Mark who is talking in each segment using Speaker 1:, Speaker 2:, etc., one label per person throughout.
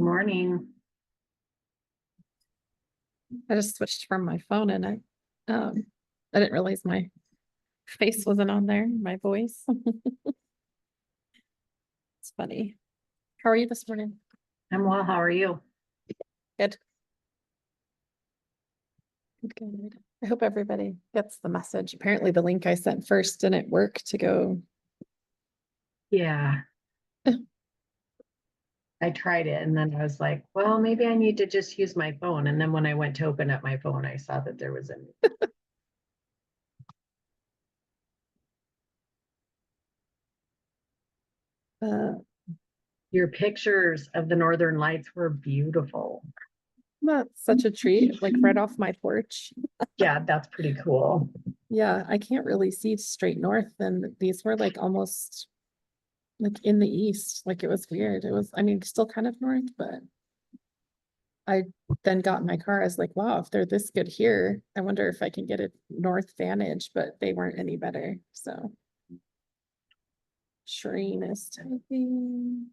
Speaker 1: Morning.
Speaker 2: I just switched from my phone and I didn't realize my face wasn't on there, my voice. It's funny. How are you this morning?
Speaker 1: I'm well. How are you?
Speaker 2: Good. Good. I hope everybody gets the message. Apparently the link I sent first didn't work to go.
Speaker 1: Yeah. I tried it and then I was like, well, maybe I need to just use my phone. And then when I went to open up my phone, I saw that there was your pictures of the Northern Lights were beautiful.
Speaker 2: That's such a treat, like right off my porch.
Speaker 1: Yeah, that's pretty cool.
Speaker 2: Yeah, I can't really see straight north, and these were like almost like in the east. Like it was weird. It was, I mean, still kind of north, but I then got in my car. I was like, wow, if they're this good here, I wonder if I can get a north vantage, but they weren't any better. So Shireen is typing.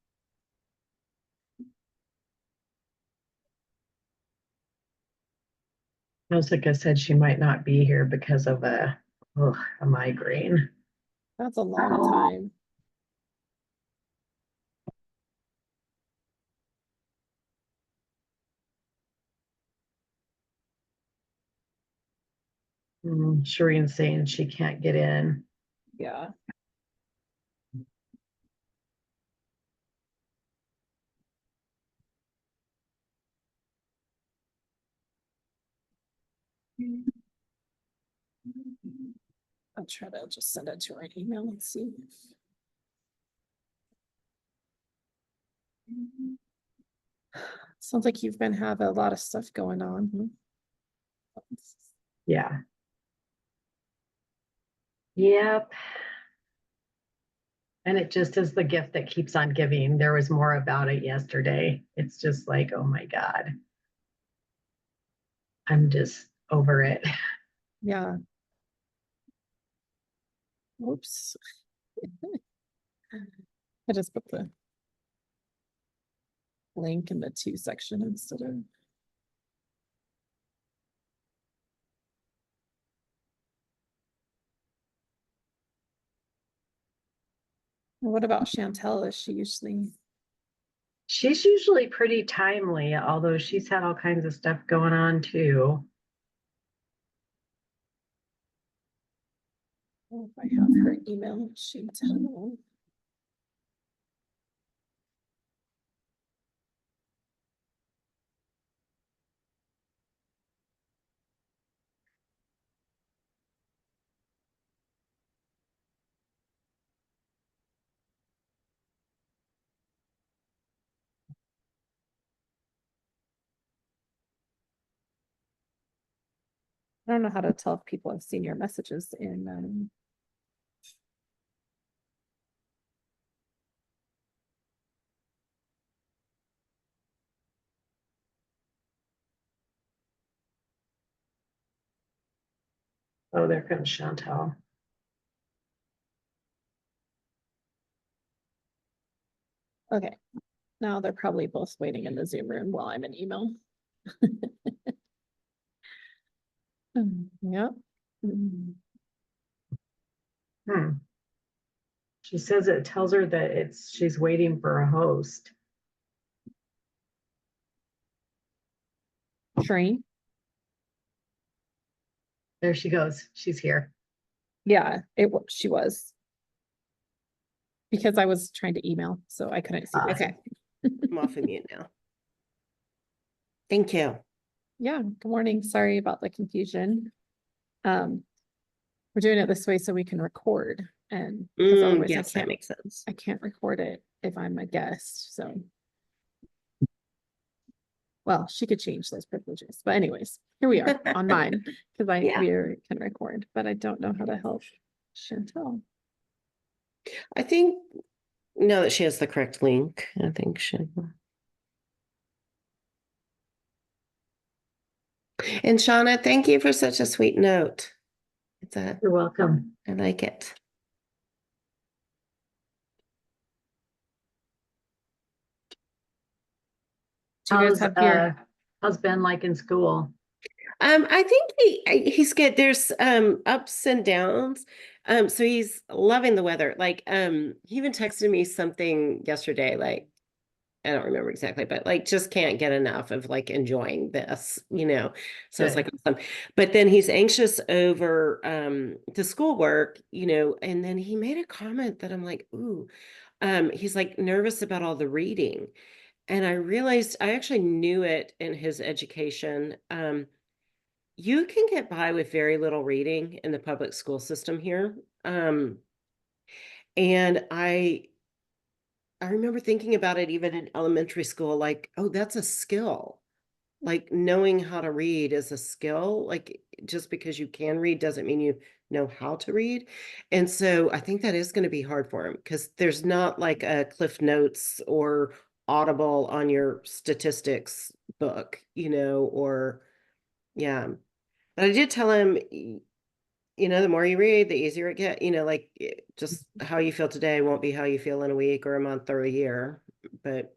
Speaker 1: Jessica said she might not be here because of a migraine.
Speaker 2: That's a long time.
Speaker 1: Shireen's saying she can't get in.
Speaker 2: Yeah. I'll try to just send it to her email and see. Sounds like you've been having a lot of stuff going on.
Speaker 1: Yeah. Yep. And it just is the gift that keeps on giving. There was more about it yesterday. It's just like, oh my God. I'm just over it.
Speaker 2: Yeah. Oops. I just put the link in the to section instead of. What about Chantel? Is she usually?
Speaker 1: She's usually pretty timely, although she's had all kinds of stuff going on too.
Speaker 2: Oh, if I have her email, Chantel. I don't know how to tell if people have seen your messages in.
Speaker 1: Oh, there comes Chantel.
Speaker 2: Okay, now they're probably both waiting in the Zoom room while I'm in email. Yep.
Speaker 1: She says it tells her that she's waiting for a host.
Speaker 2: Shireen.
Speaker 1: There she goes. She's here.
Speaker 2: Yeah, she was. Because I was trying to email, so I couldn't see.
Speaker 3: Okay. I'm off of mute now. Thank you.
Speaker 2: Yeah, good morning. Sorry about the confusion. We're doing it this way so we can record, and because otherwise
Speaker 3: yes, that makes sense.
Speaker 2: I can't record it if I'm a guest. So, well, she could change those privileges, but anyways, here we are on mine because we can record, but I don't know how to help Chantel.
Speaker 3: I think now that she has the correct link, I think she. And Shauna, thank you for such a sweet note.
Speaker 1: You're welcome.
Speaker 3: I like it.
Speaker 2: Do you guys
Speaker 1: How's
Speaker 2: have your,
Speaker 1: how's Ben like in school?
Speaker 3: I think he's good. There's ups and downs. So he's loving the weather. Like he even texted me something yesterday, like I don't remember exactly, but like just can't get enough of like enjoying this, you know. So it's like
Speaker 1: Good.
Speaker 3: awesome. But then he's anxious over the schoolwork, you know, and then he made a comment that I'm like, ooh, he's like nervous about all the reading. And I realized I actually knew it in his education. You can get by with very little reading in the public school system here. And I remember thinking about it even in elementary school, like, oh, that's a skill. Like knowing how to read is a skill. Like just because you can read doesn't mean you know how to read. And so I think that is going to be hard for him because there's not like a Cliff Notes or Audible on your statistics book, you know, or yeah. But I did tell him, you know, the more you read, the easier it get, you know, like just how you feel today won't be how you feel in a week or a month or a year. But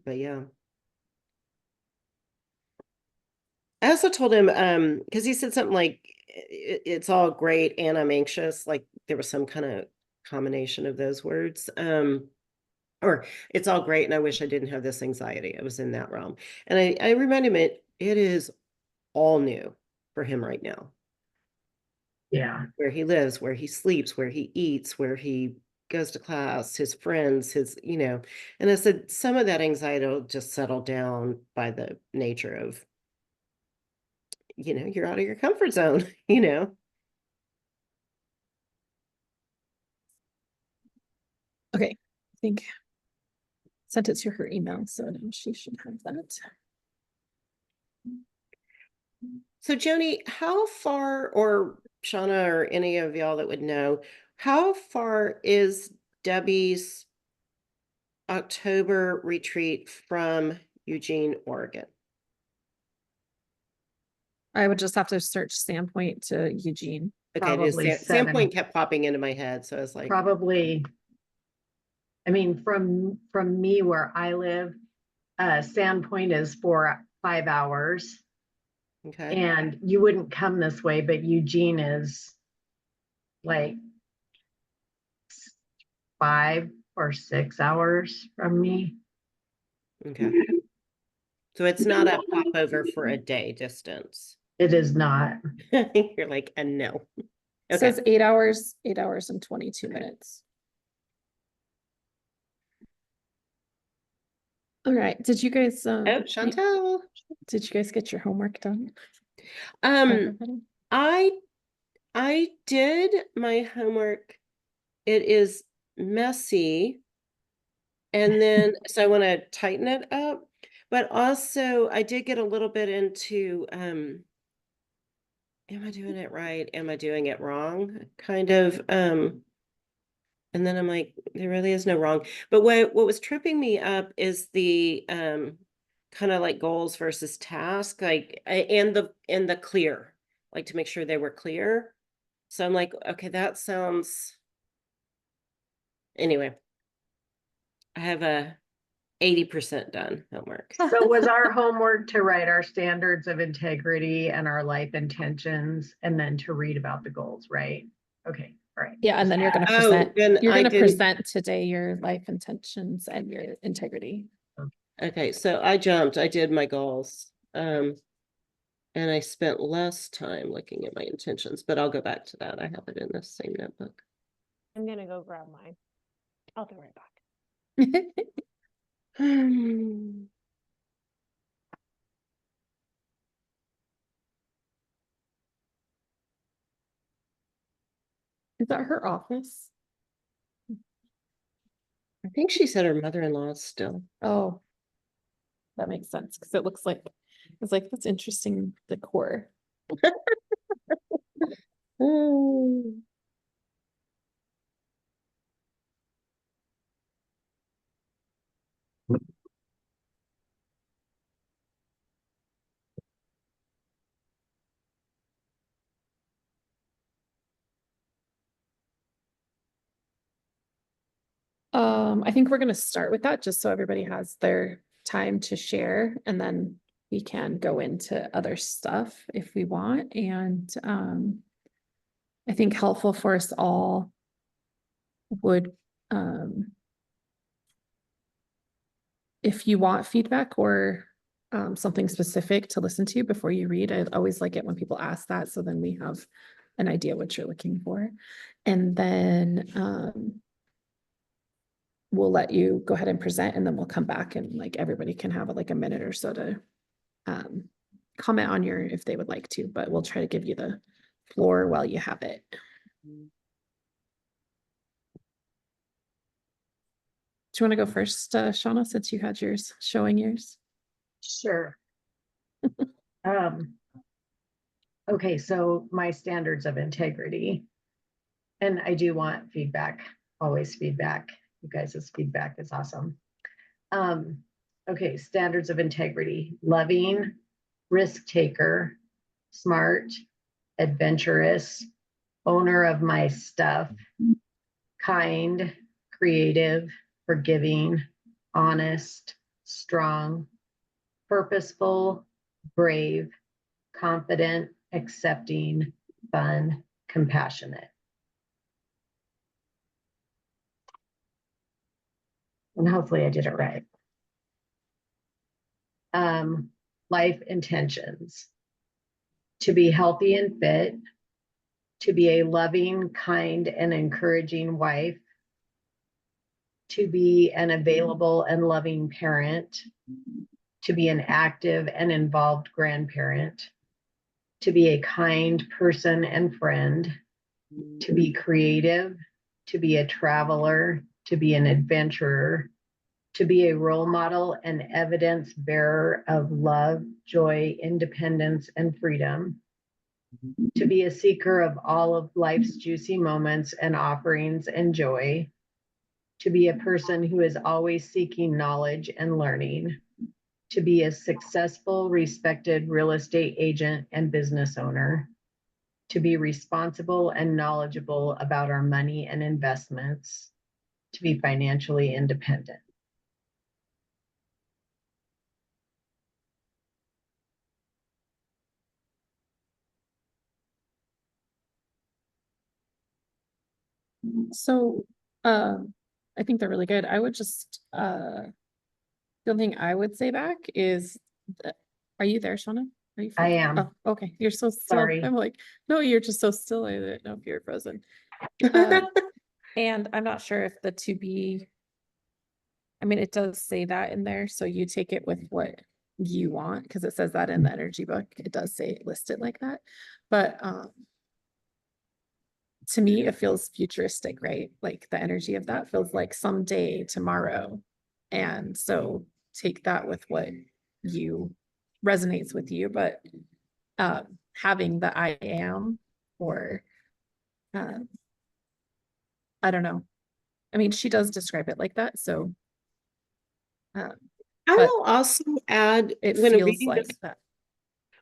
Speaker 3: yeah. I also told him, because he said something like it's all great and I'm anxious, like there was some kind of combination of those words. Or it's all great and I wish I didn't have this anxiety. I was in that realm. And I reminded him it is all new for him right now.
Speaker 1: Yeah.
Speaker 3: Where he lives, where he sleeps, where he eats, where he goes to class, his friends, his, you know, and I said some of that anxiety will just settle down by the nature of, you know, you're out of your comfort zone, you know.
Speaker 2: okay, I think sent it to her email, so now she should have that.
Speaker 3: So Joni, how far, or Shauna, or any of y'all that would know, how far is Debbie's October retreat from Eugene, Oregon?
Speaker 2: I would just have to search Sandpoint to Eugene.
Speaker 3: Okay, it is
Speaker 1: Probably
Speaker 3: Sandpoint kept popping into my head, so I was like,
Speaker 1: probably, I mean, from me where I live, Sandpoint is for 5 hours.
Speaker 3: okay,
Speaker 1: And you wouldn't come this way, but Eugene is like 5 or 6 hours from me.
Speaker 3: okay. So it's not a popover for a day distance.
Speaker 1: It is not.
Speaker 3: You're like, no.
Speaker 2: It
Speaker 3: Okay.
Speaker 2: says 8 hours and 22 minutes. All right, did you guys
Speaker 3: Oh, Chantel.
Speaker 2: did you guys get your homework done?
Speaker 3: Um, I did my homework. It is messy. And then so I want to tighten it up. But also I did get a little bit into am I doing it right? Am I doing it wrong? Kind of and then I'm like, there really is no wrong. But what was tripping me up is the kind of like goals versus task, like and the clear, like to make sure they were clear. So I'm like, okay, that sounds anyway. I have a 80% done homework.
Speaker 1: So was our homework to write our standards of integrity and our life intentions and then to read about the goals, right? Okay, all right.
Speaker 2: Yeah, and then you're gonna
Speaker 3: Oh,
Speaker 2: present,
Speaker 3: then
Speaker 2: you're
Speaker 3: I
Speaker 2: gonna
Speaker 3: didn't.
Speaker 2: present today your life intentions and your integrity.
Speaker 3: Okay, so I jumped. I did my goals. And I spent less time looking at my intentions, but I'll go back to that. I have it in this same notebook.
Speaker 4: I'm gonna go grab mine. I'll be right back.
Speaker 2: Is that her office?
Speaker 3: I think she said her mother-in-law is still.
Speaker 2: Oh, that makes sense because it looks like it's like that's interesting decor.
Speaker 3: Oh.
Speaker 2: I think we're gonna start with that just so everybody has their time to share, and then we can go into other stuff if we want. And I think helpful for us all would, if you want feedback or something specific to listen to before you read, I always like it when people ask that, so then we have an idea what you're looking for. And then we'll let you go ahead and present, and then we'll come back and like everybody can have like a minute or so to comment on your, if they would like to, but we'll try to give you the floor while you have it. Do you want to go first, Shauna, since you had yours, showing yours?
Speaker 1: Sure. Okay, so my standards of integrity, and I do want feedback, always feedback. You guys' feedback is awesome. Okay, standards of integrity: loving, risk taker, smart, adventurous, owner of my stuff, kind, creative, forgiving, honest, strong, purposeful, brave, confident, accepting, fun, compassionate. And hopefully I did it right. Life intentions: to be healthy and fit, to be a loving, kind, and encouraging wife, to be an available and loving parent, to be an active and involved grandparent, to be a kind person and friend, to be creative, to be a traveler, to be an adventurer, to be a role model and evidence bearer of love, joy, independence, and freedom, to be a seeker of all of life's juicy moments and offerings and joy, to be a person who is always seeking knowledge and learning, to be a successful, respected real estate agent and business owner, to be responsible and knowledgeable about our money and investments, to be financially independent.
Speaker 2: So I think they're really good. I would just the only thing I would say back is that, are you there, Shauna? Are you
Speaker 1: I
Speaker 2: frozen?
Speaker 1: am.
Speaker 2: Oh, okay. You're so still.
Speaker 1: Sorry.
Speaker 2: I'm like, no, you're just so still. I didn't know if you're frozen. And I'm not sure if the to be, I mean, it does say that in there, so you take it with what you want, because it says that in the energy book. It does say listed like that. But to me, it feels futuristic, right? Like the energy of that feels like someday, tomorrow. And so take that with what you resonates with you, but having the I am, or I don't know. I mean, she does describe it like that, so
Speaker 3: I
Speaker 2: but
Speaker 3: will also add,
Speaker 2: it
Speaker 3: when
Speaker 2: feels
Speaker 3: reading
Speaker 2: like
Speaker 3: this,
Speaker 2: that.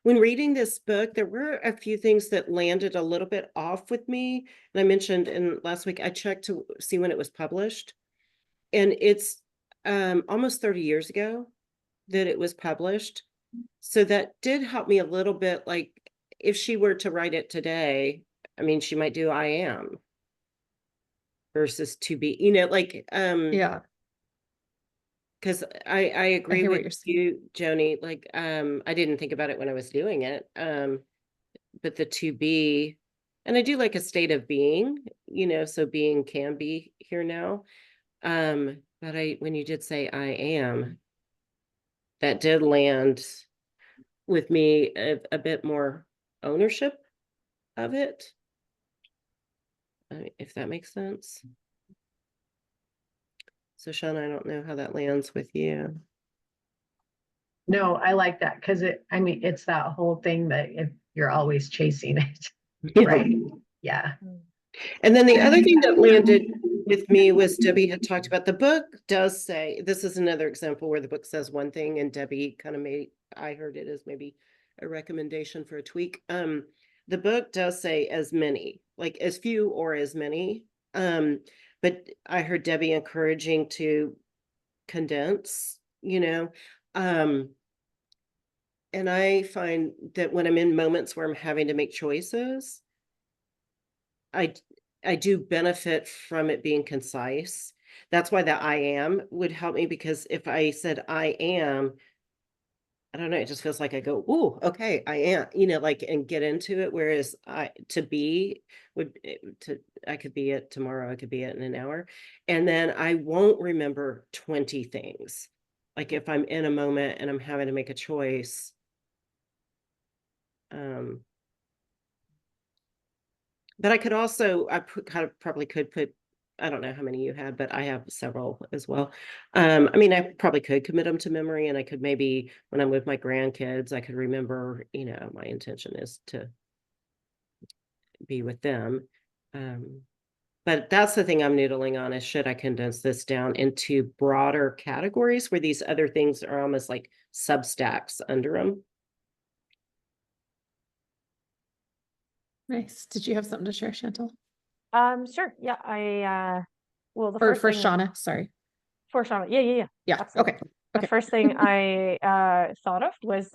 Speaker 3: when reading this book, there were a few things that landed a little bit off with me. And I mentioned in last week, I checked to see when it was published. And it's almost 30 years ago that it was published. So that did help me a little bit. Like if she were to write it today, I mean, she might do I am versus to be, like,
Speaker 2: Yeah,
Speaker 3: because I agree
Speaker 2: hear what
Speaker 3: with
Speaker 2: you're saying.
Speaker 3: you, Joni. Like, I didn't think about it when I was doing it. But the to be, and I do like a state of being, so being can be here now. But when you did say I am, that did land with me a bit more ownership of it. If that makes sense. So Sean, I don't know how that lands with you.
Speaker 1: No, I like that because it's that whole thing that if you're always chasing it, right? Yeah.
Speaker 3: And then the other thing that landed with me was Debbie had talked about, the book does say, this is another example where the book says one thing and Debbie kind of I heard it as maybe a recommendation for a tweak. The book does say as many, like as few or as many. But I heard Debbie encouraging to condense, And I find that when I'm in moments where I'm having to make choices, I do benefit from it being concise. That's why the I am would help me, because if I said I am, I don't know, it just feels like I go, "Ooh, okay, I am," like, and get into it. Whereas to be I could be it tomorrow, I could be it in an hour, and then I won't remember 20 things. Like if I'm in a moment and I'm having to make a choice, um, but I could also, probably could put, I don't know how many you had, but I have several as well. I mean, I probably could commit them to memory, and I could maybe, when I'm with my grandkids, I could remember, my intention is to be with them. Um, but that's the thing I'm noodling on, is should I condense this down into broader categories where these other things are almost like substacks under them?
Speaker 2: Nice. Did you have something to share, Chantal?
Speaker 4: Sure. Yeah, well, the
Speaker 2: Or
Speaker 4: first
Speaker 2: for
Speaker 4: thing
Speaker 2: Shauna, sorry.
Speaker 4: for Shauna. Yeah.
Speaker 2: Yeah,
Speaker 4: Absolutely.
Speaker 2: okay.
Speaker 4: The
Speaker 2: Okay.
Speaker 4: first thing I thought of was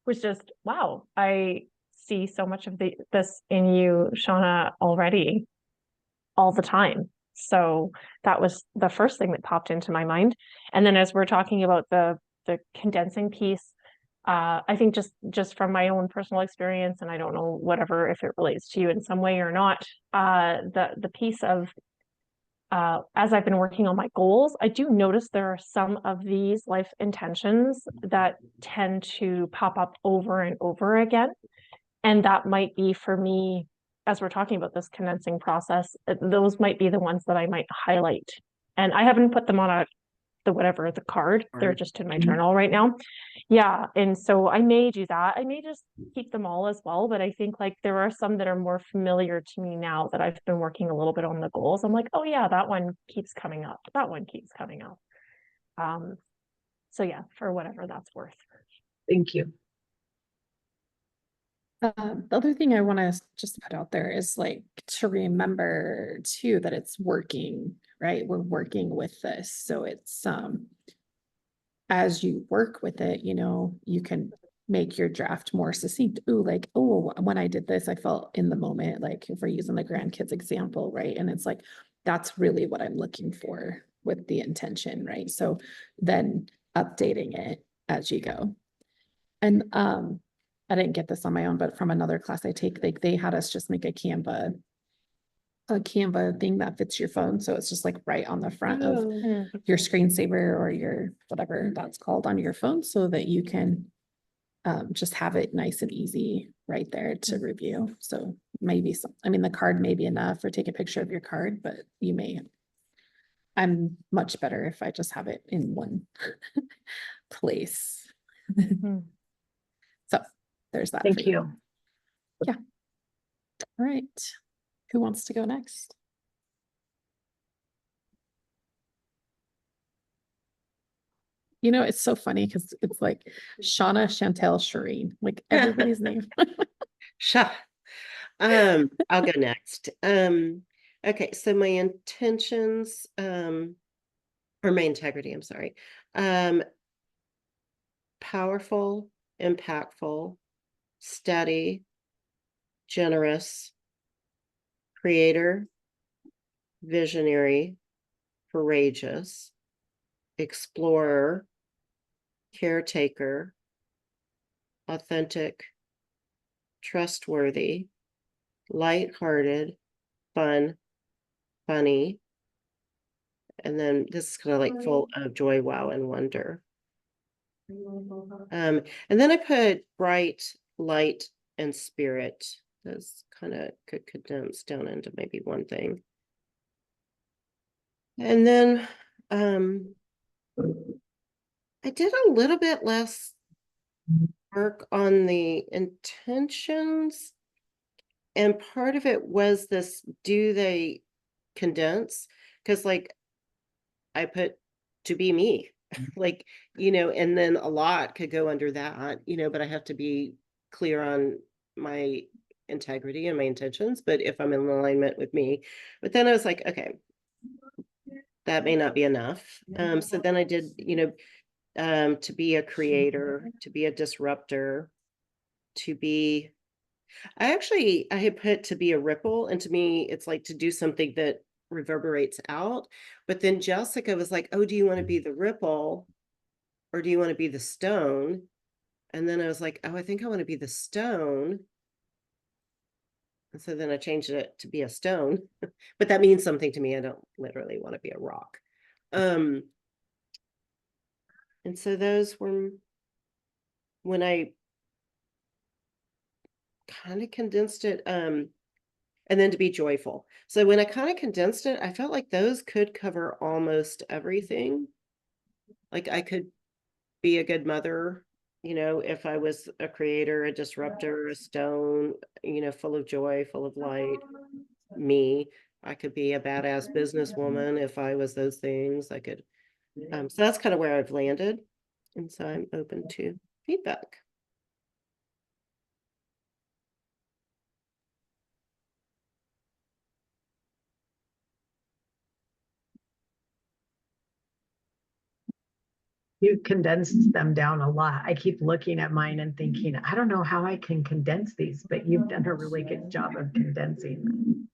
Speaker 4: was just, wow, I see so much of this in you, Shauna, already, all the time. So that was the first thing that popped into my mind. And then as we're talking about the condensing piece, I think just from my own personal experience, and I don't know whatever if it relates to you in some way or not, the piece of as I've been working on my goals, I do notice there are some of these life intentions that tend to pop up over and over again. And that might be for me, as we're talking about this condensing process, those might be the ones that I might highlight. And I haven't put them on the card. They're
Speaker 3: Card.
Speaker 4: just in my journal right now. Yeah. And so I may do that. I may just keep them all as well. But I think like there are some that are more familiar to me now that I've been working a little bit on the goals. I'm like, oh yeah, that one keeps coming up. That one keeps coming up. So yeah, for whatever that's worth.
Speaker 1: Thank you.
Speaker 2: The other thing I want to just put out there is like to remember too that it's working, right? We're working with this. So it's as you work with it, you can make your draft more succinct. Ooh, like, oh, when I did this, I felt in the moment, like if we're using the grandkids example, right? And it's like, that's really what I'm looking for with the intention, right? So then updating it as you go. And I didn't get this on my own, but from another class I take, like they had us just make a Canva thing that fits your phone. So it's just like right on the front of your screensaver or your whatever that's called on your phone, so that you can just have it nice and easy right there to review. So maybe the card may be enough, or take a picture of your card, but I'm much better if I just have it in one place. So there's that.
Speaker 1: Thank you.
Speaker 2: All right. Who wants to go next? It's so funny because it's like Shauna, Chantel, Shireen, like everybody's name.
Speaker 3: Sure. I'll go next. Okay, so my intentions, or my integrity, I'm sorry. Powerful, impactful, steady, generous, creator, visionary, courageous, explorer, caretaker, authentic, trustworthy, lighthearted, fun, funny. And then this is kind of like full of joy, wow, and wonder. And then I put bright, light, and spirit. That's kind of could condense down into maybe one thing. And then I did a little bit less work on the intentions. And part of it was this, do they condense? Because like I put to be me, like, and then a lot could go under that, but I have to be clear on my integrity and my intentions, but if I'm in alignment with me. But then I was like, okay, that may not be enough. So then I did, to be a creator, to be a disruptor, to be, I had put to be a ripple, and to me, it's like to do something that reverberates out. But then Jessica was like, oh, do you want to be the ripple or do you want to be the stone? And then I was like, oh, I think I want to be the stone. And so then I changed it to be a stone, but that means something to me. I don't literally want to be a rock. And so those were when I kind of condensed it, and then to be joyful. So when I kind of condensed it, I felt like those could cover almost everything. Like I could be a good mother, if I was a creator, a disruptor, a stone, full of joy, full of light. Me, I could be a badass businesswoman if I was those things. I could, so that's kind of where I've landed. And so I'm open to feedback.
Speaker 1: You condensed them down a lot. I keep looking at mine and thinking, I don't know how I can condense these, but you've done a really good job of condensing them.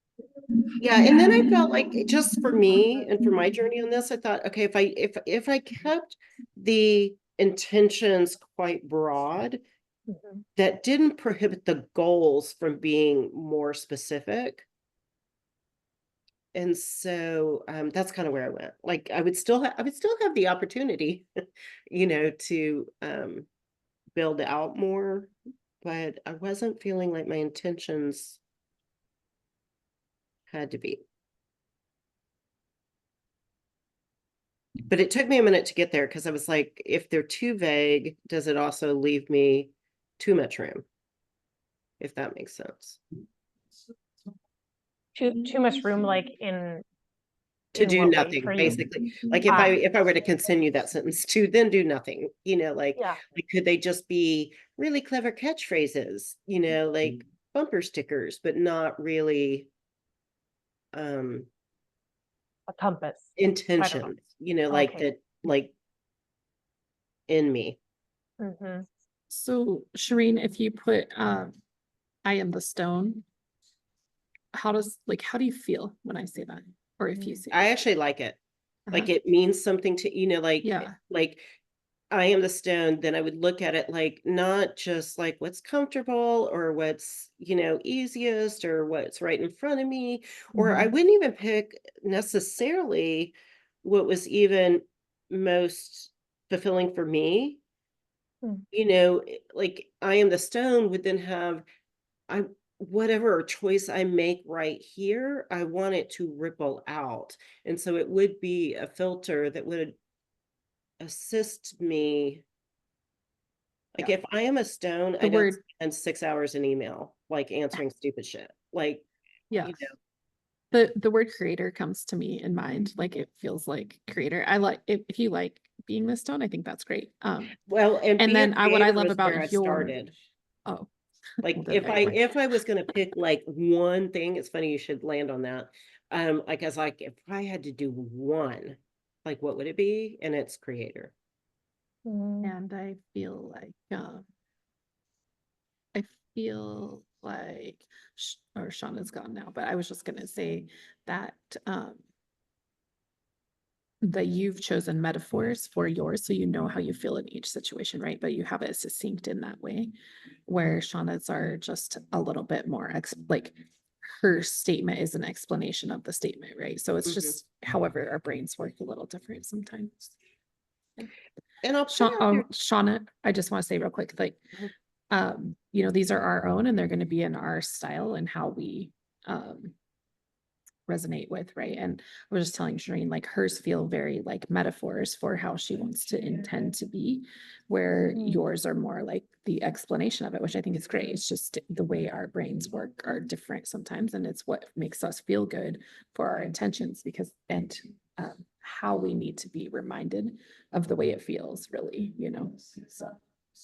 Speaker 3: Yeah, and then I felt like just for me and for my journey on this, I thought, okay, if I kept the intentions quite broad,
Speaker 4: Mhm.
Speaker 3: that didn't prohibit the goals from being more specific. And so that's kind of where I went. Like I would still have the opportunity, to build out more, but I wasn't feeling like my intentions had to be. But it took me a minute to get there because I was like, if they're too vague, does it also leave me too much room? If that makes sense.
Speaker 4: Too much room, like
Speaker 3: To
Speaker 4: in
Speaker 3: do
Speaker 4: what way
Speaker 3: nothing,
Speaker 4: for you?
Speaker 3: basically. Like
Speaker 4: Ah.
Speaker 3: if I were to continue that sentence, to then do nothing, like
Speaker 4: Yeah.
Speaker 3: could they just be really clever catchphrases, like bumper stickers, but not really
Speaker 4: A compass.
Speaker 3: intentions, like
Speaker 4: Okay.
Speaker 3: that, like in me.
Speaker 4: Mhm.
Speaker 2: So Shireen, if you put, I am the stone, how do you feel when I say that? Or if you say,
Speaker 3: I actually like it. Like
Speaker 2: uh-huh.
Speaker 3: it means something to,
Speaker 2: Yeah.
Speaker 3: like I am the stone, then I would look at it like not just like what's comfortable or what's, easiest or what's right in front of me, or I
Speaker 2: Mhm.
Speaker 3: wouldn't even pick necessarily what was even most fulfilling for me.
Speaker 4: Mm.
Speaker 3: Like I am the stone would then have I whatever choice I make right here, I want it to ripple out. And so it would be a filter that would assist me. Like
Speaker 2: Yeah.
Speaker 3: if I am a stone,
Speaker 2: The
Speaker 3: I don't
Speaker 2: word,
Speaker 3: spend 6 hours in email, like answering stupid shit. Like,
Speaker 2: yeah. The word creator comes to me in mind. Like it feels like creator. I like if you like being the stone, I think that's great.
Speaker 3: well, and
Speaker 2: And
Speaker 3: be a
Speaker 2: then what I
Speaker 3: creator
Speaker 2: love
Speaker 3: is where I
Speaker 2: about your,
Speaker 3: started.
Speaker 2: oh,
Speaker 3: Like
Speaker 2: well, then there you go.
Speaker 3: if I was gonna pick like one thing, it's funny you should land on that. Like I was like, if I had to do one, like what would it be? And it's creator.
Speaker 4: Mm.
Speaker 2: And I feel like, I feel like, or Shauna's gone now, but I was just gonna say that, that you've chosen metaphors for yours, so you know how you feel in each situation, right? But you have it succinct in that way, where Shauna's are just a little bit more like her statement is an explanation of the statement, right? So it's
Speaker 3: Mhm.
Speaker 2: just however our brains work a little different sometimes.
Speaker 3: And I'll put out there.
Speaker 2: Shauna, I just want to say real quick, like,
Speaker 3: Mhm.
Speaker 2: these are our own and they're going to be in our style and how we resonate with, right? And I was just telling Shireen, like hers feel very like metaphors for how she wants to intend to be, where
Speaker 4: Mhm.
Speaker 2: yours are more like the explanation of it, which I think is great. It's just the way our brains work are different sometimes, and it's what makes us feel good for our intentions because how we need to be reminded of the way it feels, really, So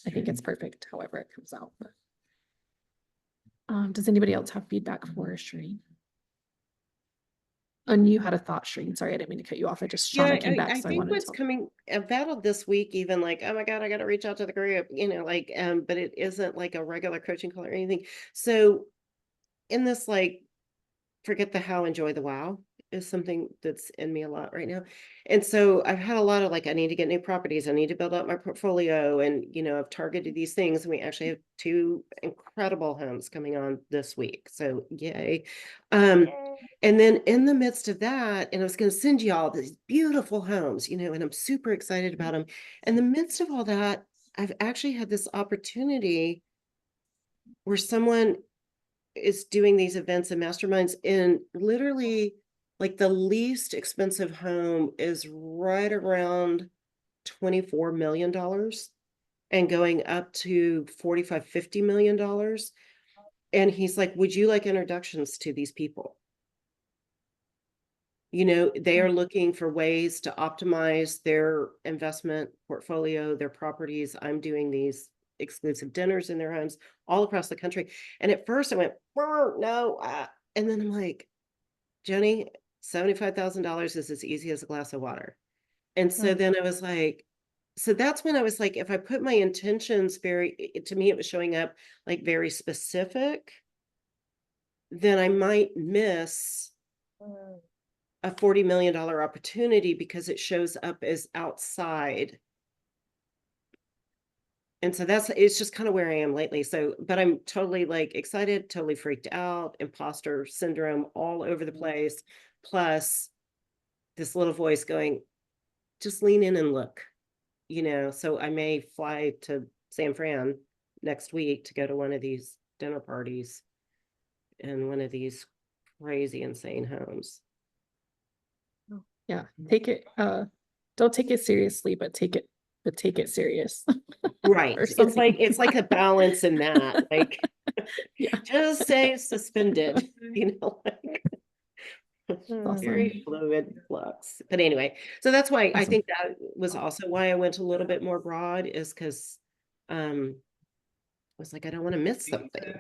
Speaker 2: I think it's perfect, however it comes out. But, does anybody else have feedback for Shireen? And you had a thought, Shreen. Sorry, I didn't mean to cut you off. I just,
Speaker 3: Yeah,
Speaker 2: Shauna came back,
Speaker 3: I
Speaker 2: so I
Speaker 3: think
Speaker 2: wanted
Speaker 3: what's
Speaker 2: to.
Speaker 3: coming about this week, even like, oh my God, I got to reach out to the group, like, but it isn't like a regular coaching call or anything. So in this, like, forget the how, enjoy the wow is something that's in me a lot right now. And so I've had a lot of like, I need to get new properties. I need to build up my portfolio. And, I've targeted these things. And we actually have 2 incredible homes coming on this week. So yay. And then in the midst of that, and I was going to send you all these beautiful homes, and I'm super excited about them. In the midst of all that, I've actually had this opportunity where someone is doing these events and masterminds, and literally like the least expensive home is right around $24 million and going up to $45-50 million. And he's like, would you like introductions to these people? They are looking for ways to optimize their investment portfolio, their properties. I'm doing these exclusive dinners in their homes all across the country. And at first I went, no. And then I'm like, Jenny, $75,000 is as easy as a glass of water. And so then I was like, so that's when I was like, if I put my intentions to me, it was showing up like very specific, then I might miss a $40 million opportunity because it shows up as outside. And so it's just kind of where I am lately. So, but I'm totally like excited, totally freaked out, imposter syndrome all over the place. Plus this little voice going, just lean in and look, so I may fly to San Fran next week to go to one of these dinner parties in one of these crazy, insane homes.
Speaker 2: Yeah, take it, don't take it seriously, but take it serious.
Speaker 3: Right.
Speaker 2: Or
Speaker 3: It's
Speaker 2: something.
Speaker 3: it's like a balance in that, like,
Speaker 2: Yeah.
Speaker 3: just stay suspended, like
Speaker 2: Awesome.
Speaker 3: very fluid flux. But anyway, so that's why I
Speaker 2: Awesome.
Speaker 3: think that was also why I went a little bit more broad, is because I was like, I don't want to miss something.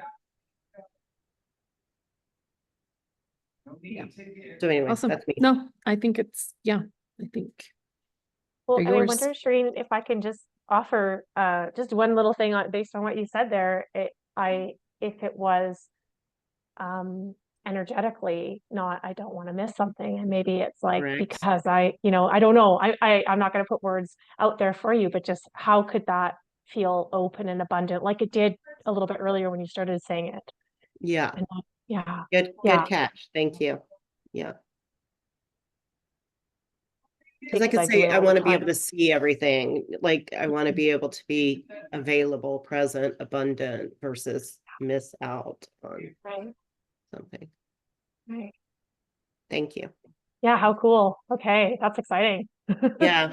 Speaker 2: Yeah.
Speaker 3: So anyway,
Speaker 2: Awesome.
Speaker 3: that's me.
Speaker 2: No, I think it's, yeah, I think
Speaker 4: Well,
Speaker 2: they're
Speaker 4: and I
Speaker 2: yours.
Speaker 4: wonder, Shireen, if I can just offer just one little thing based on what you said there. If it was energetically not, I don't want to miss something, and maybe it's like,
Speaker 3: Correct.
Speaker 4: because I don't know, I'm not going to put words out there for you, but just how could that feel open and abundant like it did a little bit earlier when you started saying it?
Speaker 3: Yeah.
Speaker 4: And yeah.
Speaker 3: Good catch. Thank you. Yeah. Because I could
Speaker 4: do
Speaker 3: say
Speaker 4: it
Speaker 3: I
Speaker 4: all the
Speaker 3: want to be
Speaker 4: time.
Speaker 3: able to see everything. Like I want to be able to be available, present, abundant versus miss out on
Speaker 4: Right.
Speaker 3: something.
Speaker 4: Right.
Speaker 3: Thank you.
Speaker 4: Yeah, how cool. Okay, that's exciting.
Speaker 3: Yeah.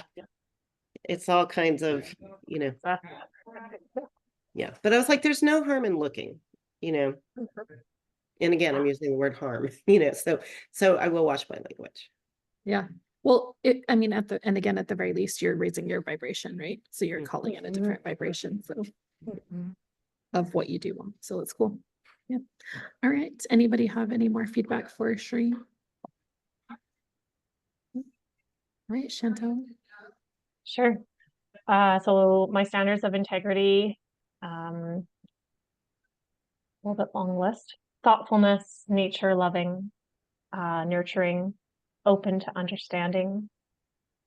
Speaker 3: It's all kinds of, yeah. But I was like, there's no harm in looking, and again, I'm using the word harm, so I will watch my language.
Speaker 2: Yeah. Well, I mean, at the very least, you're raising your vibration, right? So you're calling in a different vibration, so of what you do. So it's cool. Yeah. All right. Anybody have any more feedback for Sheree? All right, Chantal.
Speaker 4: Sure. So my standards of integrity, a little bit long list: thoughtfulness, nature loving, nurturing, open to understanding,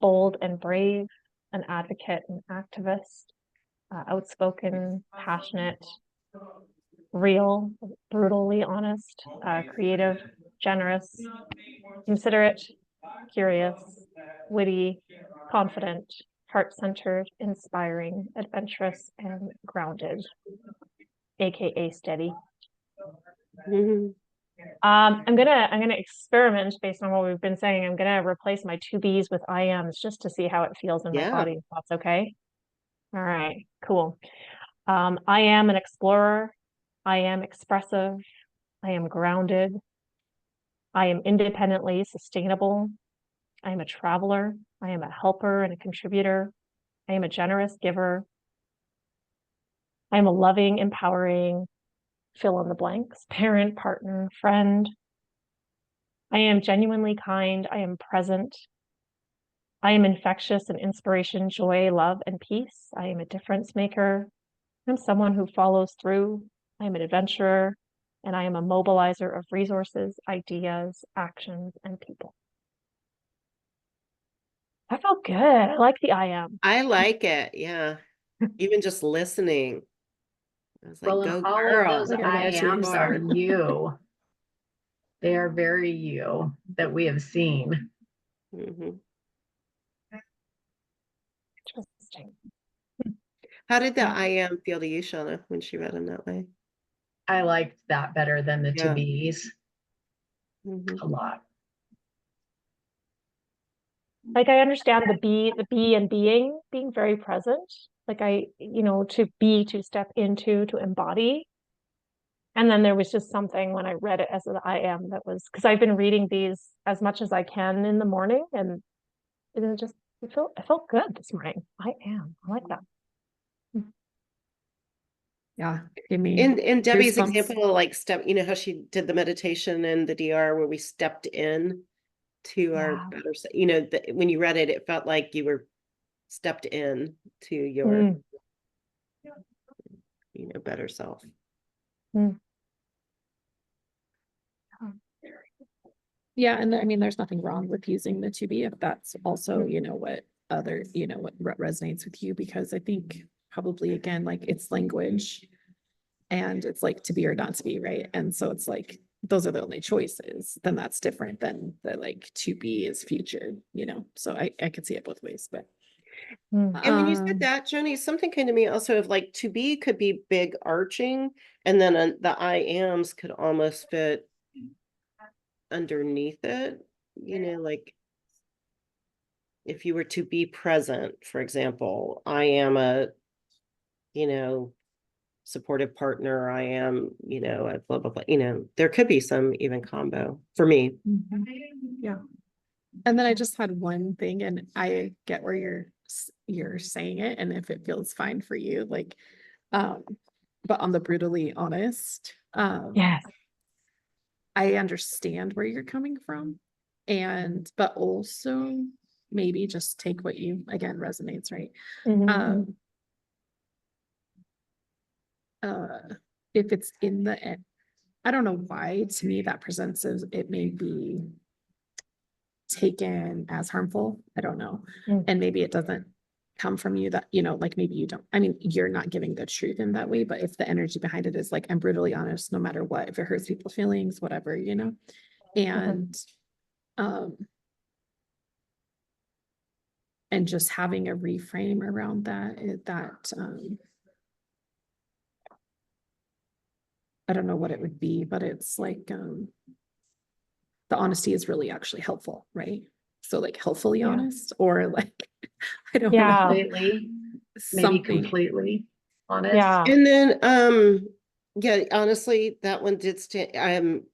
Speaker 4: bold and brave, an advocate and activist, outspoken, passionate, real, brutally honest, creative, generous, considerate, curious, witty, confident, heart-centered, inspiring, adventurous, and grounded, aka steady.
Speaker 3: Mhm.
Speaker 4: I'm gonna experiment based on what we've been saying. I'm gonna replace my 2Bs with IMs just to see how it feels in my
Speaker 3: Yeah.
Speaker 4: body, if that's okay. All right, cool. I am an explorer. I am expressive. I am grounded. I am independently sustainable. I am a traveler. I am a helper and a contributor. I am a generous giver. I am a loving, empowering, fill in the blanks, parent, partner, friend. I am genuinely kind. I am present. I am infectious and inspiration, joy, love, and peace. I am a difference maker. I'm someone who follows through. I am an adventurer, and I am a mobilizer of resources, ideas, actions, and people. I felt good. I like the I am.
Speaker 3: I like it. Yeah. Even just listening. I was like,
Speaker 1: Well,
Speaker 3: go
Speaker 1: and all
Speaker 3: girl.
Speaker 1: of those
Speaker 2: Look at
Speaker 1: I
Speaker 2: that, too,
Speaker 1: ams are
Speaker 2: sorry.
Speaker 1: you. They are very you that we have seen.
Speaker 3: Mhm.
Speaker 4: Interesting.
Speaker 3: How did the
Speaker 2: Yeah.
Speaker 3: I am feel to you, Shauna, when she read them that way?
Speaker 1: I liked that better than the to
Speaker 3: Yeah.
Speaker 1: be's
Speaker 3: Mhm.
Speaker 1: a lot.
Speaker 4: Like I understand the be and being very present. Like to be, to step into, to embody. And then there was just something when I read it as an I am that was, because I've been reading these as much as I can in the morning, and I felt good this morning. I like that.
Speaker 2: Yeah, give me
Speaker 3: In Debbie's
Speaker 2: goosebumps.
Speaker 3: example, like you know how she did the meditation and the DR where we stepped in to our
Speaker 4: Yeah.
Speaker 3: better, you know, when you read it, it felt like you were stepped in to your,
Speaker 4: Mm.
Speaker 3: you know, better self.
Speaker 4: Mm.
Speaker 2: Yeah, and I mean, there's nothing wrong with using the to be if that's also,
Speaker 4: Mm.
Speaker 2: you know, what other, you know, what resonates with you, because I think probably again, like it's language and it's like to be or not to be, right? And so it's like those are the only choices, then that's different than the like to be is future, you know. So I could see it both ways, but
Speaker 4: Mm.
Speaker 3: And when you said that, Joni, something came to me also of like to be could be big arching, and then the I ams could almost fit underneath it, you know, like if you were to be present, for example, I am a, you know, supportive partner, I am, you know, a blah, blah, blah, you know, there could be some even combo for me.
Speaker 2: yeah. And then I just had one thing, and I get where you're saying it, and if it feels fine for you, like, but on the brutally honest,
Speaker 4: Yes.
Speaker 2: I understand where you're coming from, and but also maybe just take what you again resonates, right?
Speaker 4: Mhm.
Speaker 2: Um, if it's in the I don't know why to me that presents as it may be taken as harmful. I don't know.
Speaker 4: Mm.
Speaker 2: And maybe it doesn't come from you that, you know, like maybe you don't, I mean, you're not giving the truth in that way, but if the energy behind it is like, I'm brutally honest, no matter what, if it hurts people's feelings, whatever, you know, um, and just having a reframe around that, I don't know what it would be, but it's like, the honesty is really actually helpful, right? So like helpfully
Speaker 4: Yeah.
Speaker 2: honest, or like, I don't
Speaker 4: Yeah.
Speaker 2: know,
Speaker 1: Completely, maybe
Speaker 2: something.
Speaker 1: completely honest.
Speaker 4: Yeah.
Speaker 3: And then, yeah, honestly, that one did stand,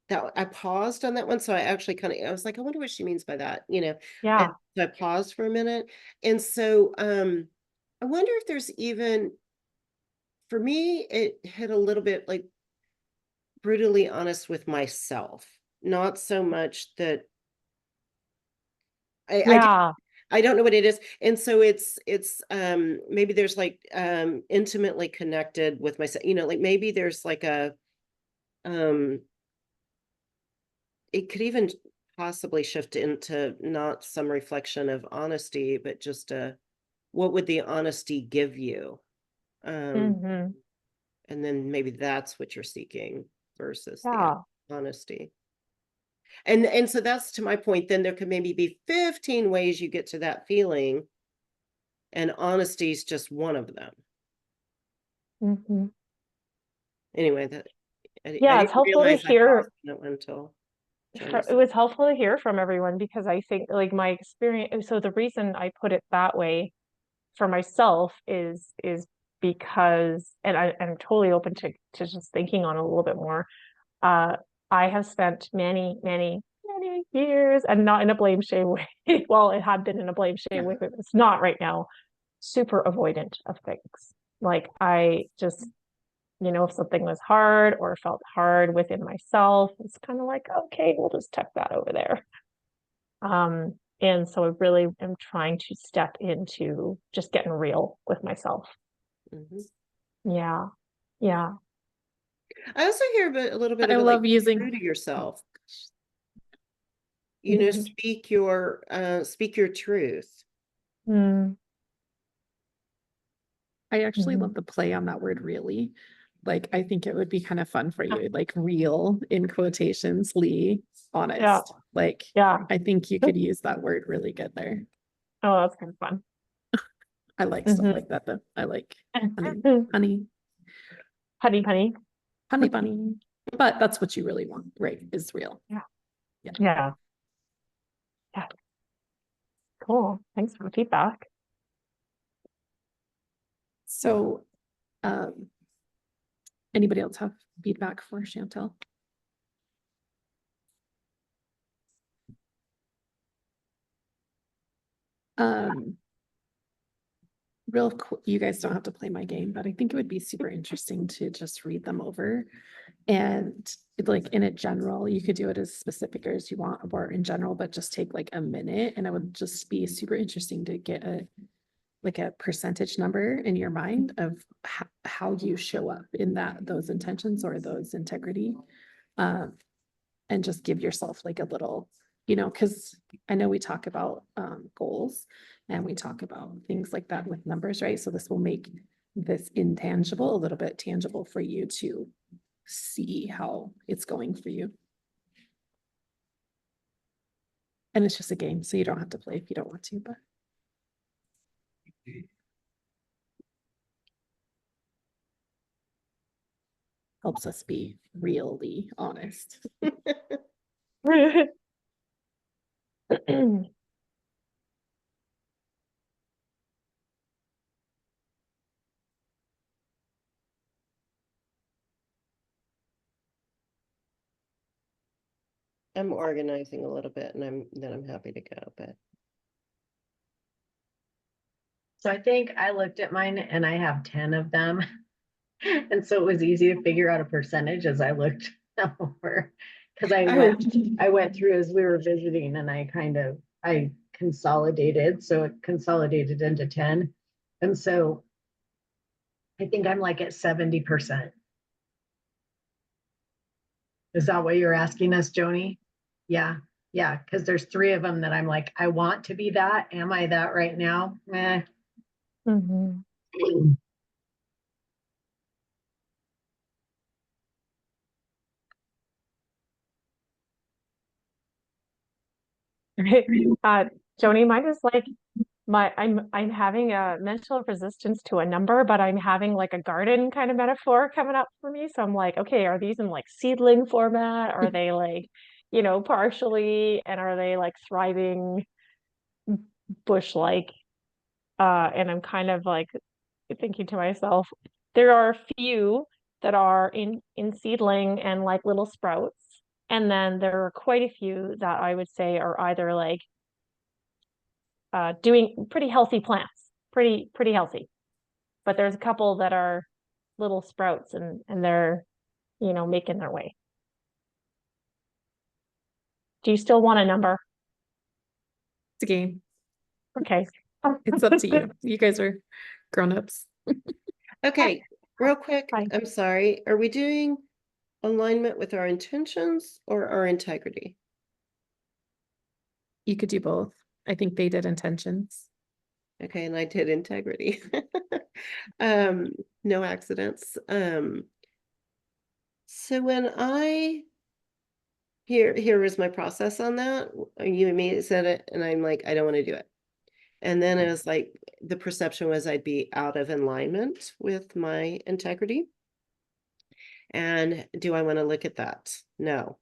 Speaker 3: that I paused on that one. So I actually I was like, I wonder what she means by that, you know?
Speaker 4: Yeah.
Speaker 3: And so I paused for a minute. And so, I wonder if there's even, for me, it hit a little bit like brutally honest with myself, not so much that
Speaker 4: Yeah.
Speaker 3: I don't know what it is. And so it's maybe there's like intimately connected with myself, you know, like maybe there's like a um it could even possibly shift into not some reflection of honesty, but just what would the honesty give you?
Speaker 4: Hmm.
Speaker 3: And then maybe that's what you're seeking versus the
Speaker 4: Yeah.
Speaker 3: honesty. And so that's to my point, then there could maybe be 15 ways you get to that feeling, and honesty is just one of them.
Speaker 4: Hmm.
Speaker 3: Anyway, that I
Speaker 4: Yeah, it's
Speaker 3: didn't
Speaker 4: helpful to
Speaker 3: realize I
Speaker 4: hear.
Speaker 3: paused on that one until Johnny
Speaker 4: It
Speaker 3: said.
Speaker 4: was helpful to hear from everyone because I think like my experience, so the reason I put it that way for myself is because, and I'm totally open to just thinking on it a little bit more. Uh, I have spent many years, and not in a blame shame way. Well, it had been in a blame shame way, but it's not right now. Super avoidant of things. Like I just you know, if something was hard or felt hard within myself, it's kind of like, okay, we'll just tuck that over there. And so I really am trying to step into just getting real with myself.
Speaker 3: Mhm.
Speaker 4: Yeah. Yeah.
Speaker 3: I also hear a little bit
Speaker 2: I
Speaker 3: of it,
Speaker 2: love
Speaker 3: like,
Speaker 2: using-
Speaker 3: true to yourself. You know,
Speaker 4: Mhm.
Speaker 3: speak your truth.
Speaker 4: Mm.
Speaker 2: I actually
Speaker 4: Mhm.
Speaker 2: love the play on that word really. Like, I think it would be kind of fun for you, like real in quotations, Lee, honest. Like,
Speaker 4: Yeah.
Speaker 2: I think you could use that word really good there.
Speaker 4: Oh, that's kind of fun.
Speaker 2: I like stuff
Speaker 4: Mhm.
Speaker 2: like that though. I like honey,
Speaker 4: Honey,
Speaker 2: honey,
Speaker 4: honey.
Speaker 2: honey bunny. But that's what you really want, right? Is real.
Speaker 4: Yeah.
Speaker 2: Yeah.
Speaker 4: Yeah. Yeah. Cool. Thanks for the feedback.
Speaker 2: So, anybody else have feedback for Chantel? You guys don't have to play my game, but I think it would be super interesting to just read them over. And like in a general, you could do it as specific as you want, or in general, but just take like a minute. And it would just be super interesting to get a percentage number in your mind of how you show up in those intentions or those integrity. And just give yourself like a little, because I know we talk about goals and we talk about things like that with numbers, right? So this will make this intangible a little bit tangible for you to see how it's going for you. And it's just a game, so you don't have to play if you don't want to, but. Helps us be really honest.
Speaker 3: I'm organizing a little bit, and I'm happy to go, but
Speaker 1: So I think I looked at mine and I have 10 of them. And so it was easy to figure out a percentage as I looked over. Because I went through as we were visiting and I consolidated. So it consolidated into 10. And so I think I'm like at 70%. Is that what you're asking us, Joni? Yeah. Yeah. Because there's 3 of them that I'm like, I want to be that. Am I that right now? Meh.
Speaker 4: Mhm. Joni, mine is like I'm having a mental resistance to a number, but I'm having like a garden kind of metaphor coming up for me. So I'm like, okay, are these in like seedling format? Are they like, partially, and are they like thriving bush-like? And I'm kind of like thinking to myself, there are a few that are in seedling and like little sprouts. And then there are quite a few that I would say are either like doing pretty healthy plants, pretty healthy. But there's a couple that are little sprouts and they're, making their way. Do you still want a number?
Speaker 2: It's a game.
Speaker 4: Okay.
Speaker 2: It's up to you. You guys are grown-ups.
Speaker 3: okay, real quick,
Speaker 4: Fine.
Speaker 3: I'm sorry. Are we doing alignment with our intentions or our integrity?
Speaker 2: You could do both. I think they did intentions.
Speaker 3: Okay, and I did integrity. No accidents. So when here was my process on that. You and me said it, and I'm like, I don't want to do it. And then it was like the perception was I'd be out of alignment with my integrity. And do I want to look at that? No.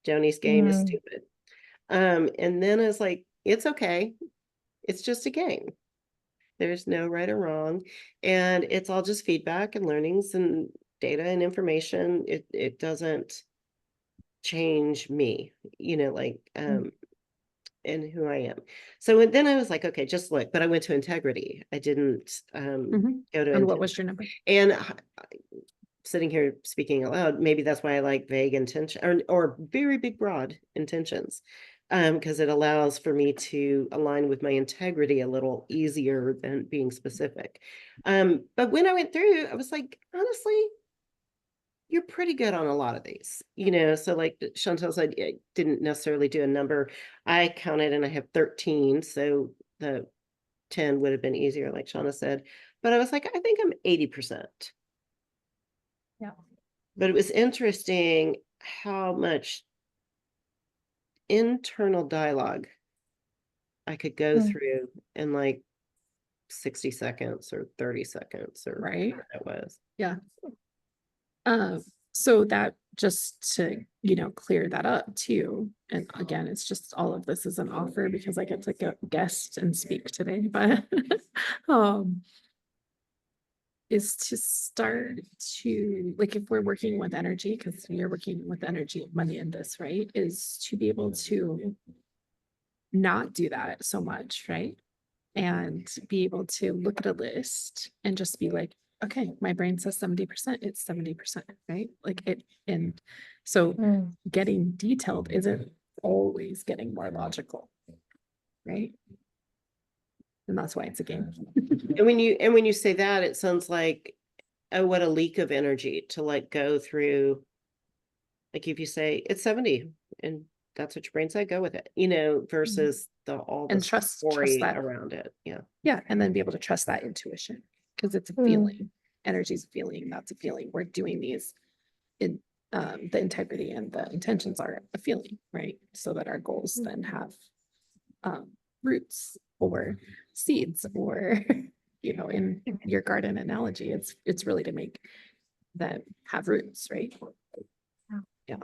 Speaker 3: Joni's game is stupid. And then it's like, it's okay. It's just a game. There's no right or wrong. And it's all just feedback and learnings and data and information. It doesn't change me, and who I am. So then I was like, okay, just look, but I went to integrity. I didn't go to
Speaker 2: And what was your number?
Speaker 3: and sitting here speaking out loud, maybe that's why I like vague intention or very big, broad intentions. Because it allows for me to align with my integrity a little easier than being specific. But when I went through, I was like, honestly, you're pretty good on a lot of these, so like Chantel said, I didn't necessarily do a number. I counted and I have 13, so the 10 would have been easier, like Shauna said. But I was like, I think I'm 80%.
Speaker 2: Yeah.
Speaker 3: But it was interesting how much internal dialogue I could go
Speaker 4: Mm.
Speaker 3: through in like 60 seconds or 30 seconds or
Speaker 2: Right.
Speaker 3: whatever it was.
Speaker 2: Yeah. So that just to, clear that up too. And again, it's just all of this is an offer because I get to go guest and speak today, but is to start to, like, if we're working with energy, because you're working with energy of money in this, right? Is to be able to not do that so much, right? And be able to look at a list and just be like, okay, my brain says 70%, it's 70%, right? Like it, and so
Speaker 4: Mm.
Speaker 2: getting detailed isn't always getting more logical, right? And that's why it's a game.
Speaker 3: And when you say that, it sounds like, oh, what a leak of energy to like go through. Like if you say it's 70 and that's what your brain said, go with it, versus all the
Speaker 2: And trust
Speaker 3: story
Speaker 2: that.
Speaker 3: around it. Yeah.
Speaker 2: Yeah, and then be able to trust that intuition because it's a
Speaker 4: Mm.
Speaker 2: feeling. Energy's a feeling. That's a feeling. We're doing these in the integrity and the intentions are a feeling, right? So that our goals then have roots or seeds or in your garden analogy, it's really to make them have roots, right? Yeah.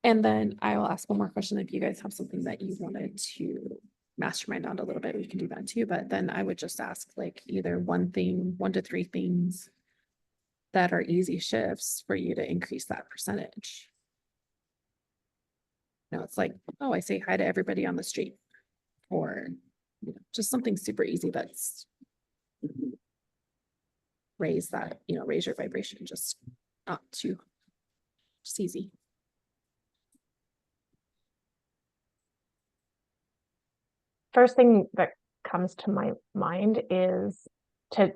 Speaker 2: And then I will ask one more question. If you guys have something that you wanted to mastermind on a little bit, we can do that too. But then I would just ask like either one to three things that are easy shifts for you to increase that percentage. It's like, oh, I say hi to everybody on the street, or just something super easy that's raise your vibration, just not too, just easy.
Speaker 4: First thing that comes to my mind is to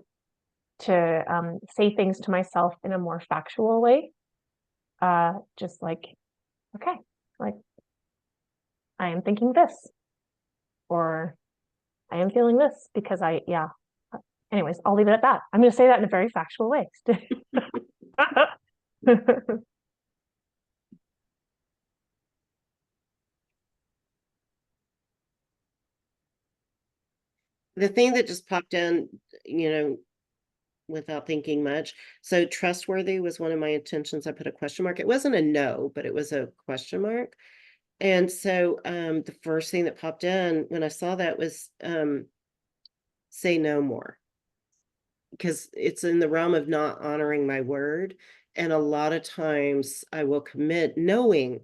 Speaker 4: say things to myself in a more factual way. Just like, okay, like I am thinking this, or I am feeling this because anyways, I'll leave it at that. I'm going to say that in a very factual way.
Speaker 3: The thing that just popped in, without thinking much. So trustworthy was one of my intentions. I put a question mark. It wasn't a no, but it was a question mark. And so the first thing that popped in when I saw that was say no more. Because it's in the realm of not honoring my word. And a lot of times I will commit knowing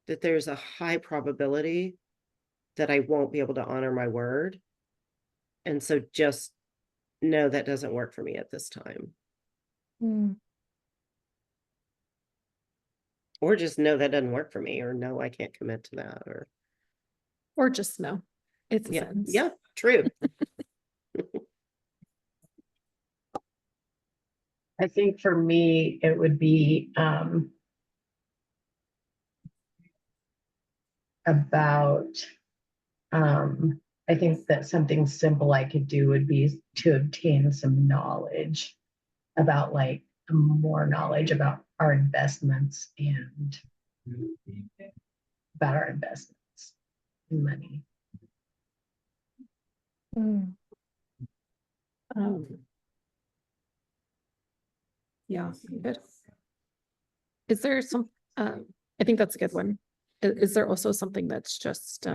Speaker 3: that there's a high probability that I won't be able to honor my word. And so just no, that doesn't work for me at this time.
Speaker 4: Mm.
Speaker 3: Or just no, that doesn't work for me, or no, I can't commit to that,
Speaker 2: Or just no. It's a
Speaker 3: yeah,
Speaker 2: sentence.
Speaker 3: yeah, true.
Speaker 1: I think for me, it would be about, I think that something simple I could do would be to obtain some knowledge about more knowledge about our investments and about our investments in money.
Speaker 4: Mm.
Speaker 2: Yeah, good. Is there some, I think that's a good one. Is there also something that's just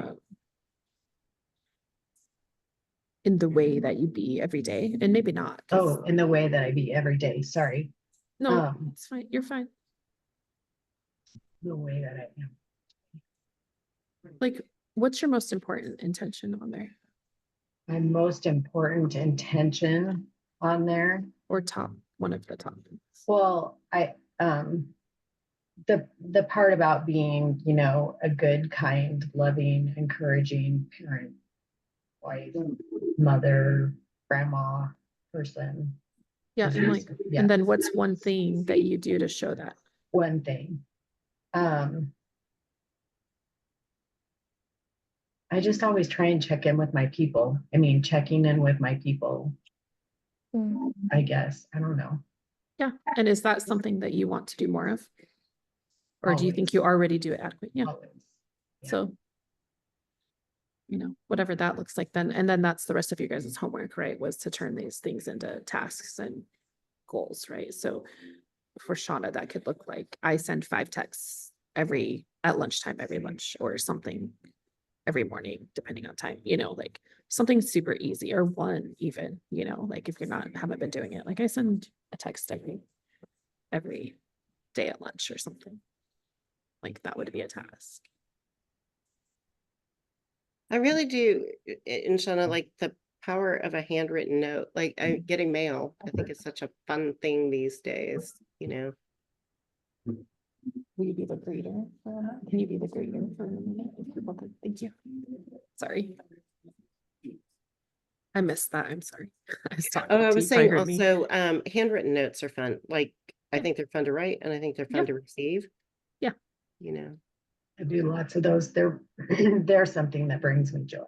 Speaker 2: in the way that you be every day? And maybe not.
Speaker 1: Oh, in the way that I be every day. Sorry.
Speaker 2: No, it's fine. You're fine.
Speaker 1: The way that I am.
Speaker 2: Like, what's your most important intention on there?
Speaker 1: My most important intention on there
Speaker 2: or top, one of the top things?
Speaker 1: Well, the part about being, you know, a good, kind, loving, encouraging parent, wife, mother, grandma, person.
Speaker 2: Yeah, and like,
Speaker 1: Yeah.
Speaker 2: and then what's one thing that you do to show that?
Speaker 1: One thing. I just always try and check in with my people. I mean, checking in with my people,
Speaker 4: Mm.
Speaker 1: I guess. I don't know.
Speaker 2: Yeah, and is that something that you want to do more of? Or do you think
Speaker 1: Always.
Speaker 2: you already do it adequate? Yeah,
Speaker 1: Always. Yeah.
Speaker 2: so. Whatever that looks like then, and then that's the rest of you guys' homework, right? Was to turn these things into tasks and goals, right? So for Shauna, that could look like I send 5 texts at lunchtime, every lunch, or something every morning, depending on time, like something super easy, or one even, like if you're haven't been doing it, like I send a text every day at lunch or something. Like that would be a task.
Speaker 3: I really do, and Shauna, like the power of a handwritten note, like getting mail, I think it's such a fun thing these days, you know.
Speaker 2: Will you be the greeter? Can you be the greeter for a minute? If you're welcome. Thank you. Sorry. I missed that. I'm sorry. I was talking
Speaker 3: Oh, I
Speaker 2: to
Speaker 3: was
Speaker 2: you, probably
Speaker 3: saying
Speaker 2: heard me.
Speaker 3: also, handwritten notes are fun. Like, I
Speaker 2: Yeah.
Speaker 3: think they're fun to write and I think they're fun
Speaker 2: Yeah.
Speaker 3: to receive.
Speaker 2: Yeah.
Speaker 3: You know.
Speaker 1: I do lots of those. They're something that brings me joy.